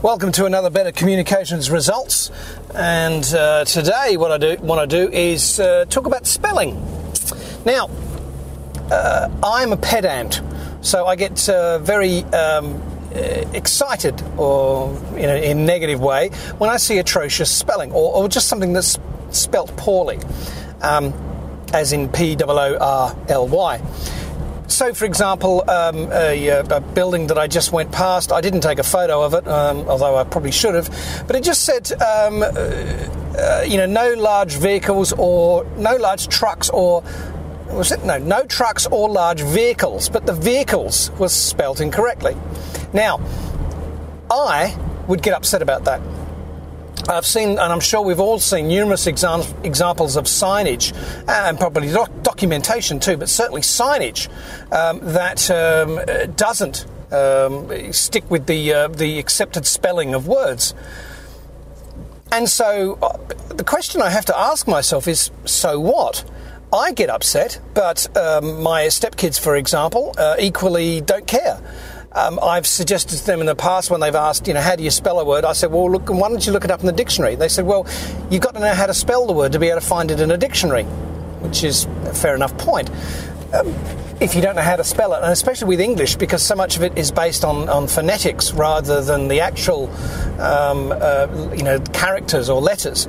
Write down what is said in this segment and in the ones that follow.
Welcome to another Better Communications Results, and today what I want to do is talk about spelling. Now, I'm a pedant, so I get very excited, or in a negative way, when I see atrocious spelling, or just something that's spelt poorly, as in P-O-O-R-L-Y. So, for example, a building that I just went past, I didn't take a photo of it, although I probably should have, but it just said, no large vehicles or no large trucks or, no trucks or large vehicles, but the vehicles was spelt incorrectly. Now, I would get upset about that. I've seen, and I'm sure we've all seen, numerous examples of signage, and probably documentation too, but certainly signage that doesn't stick with the accepted spelling of words. And so the question I have to ask myself is, so what? I get upset, but my stepkids, for example, equally don't care. I've suggested to them in the past when they've asked, how do you spell a word? I said, well, look, why don't you look it up in the dictionary? They said, well, you've got to know how to spell the word to be able to find it in a dictionary, which is a fair enough point. If you don't know how to spell it, and especially with English, because so much of it is based on phonetics rather than the actual, characters or letters,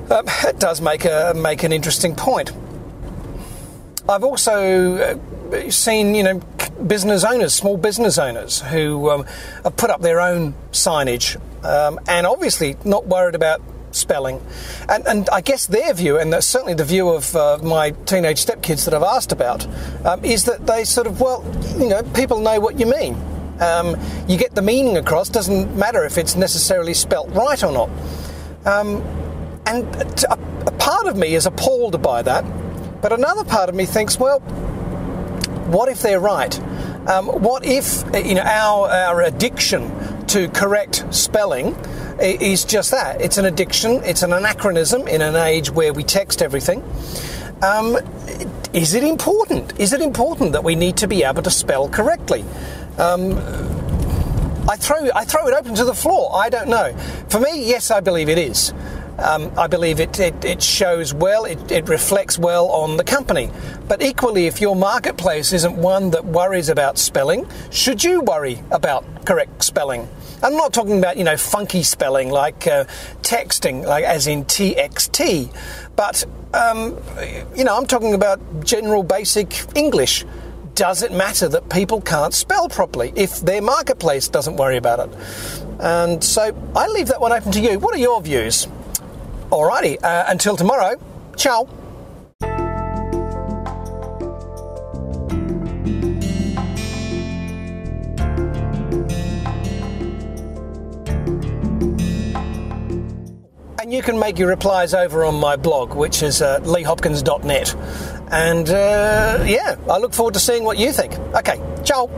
it does make an interesting point. I've also seen, business owners, small business owners who have put up their own signage and obviously not worried about spelling. And I guess their view, and that's certainly the view of my teenage stepkids that I've asked about, is that they sort of, people know what you mean. You get the meaning across, doesn't matter if it's necessarily spelt right or not. And a part of me is appalled by that, but another part of me thinks, well, what if they're right? What if our addiction to correct spelling is just that? It's an addiction. It's an anachronism in an age where we text everything. Is it important? Is it important that we need to be able to spell correctly? I throw it open to the floor. I don't know. For me, yes, I believe it is. I believe it shows well, it reflects well on the company. But equally, if your marketplace isn't one that worries about spelling, should you worry about correct spelling? I'm not talking about, funky spelling like texting, like as in TXT, but, I'm talking about general basic English. Does it matter that people can't spell properly if their marketplace doesn't worry about it? And so I leave that one open to you. What are your views? Alrighty, until tomorrow, ciao. And you can make your replies over on my blog, which is leehopkins.net. And I look forward to seeing what you think. Okay, ciao.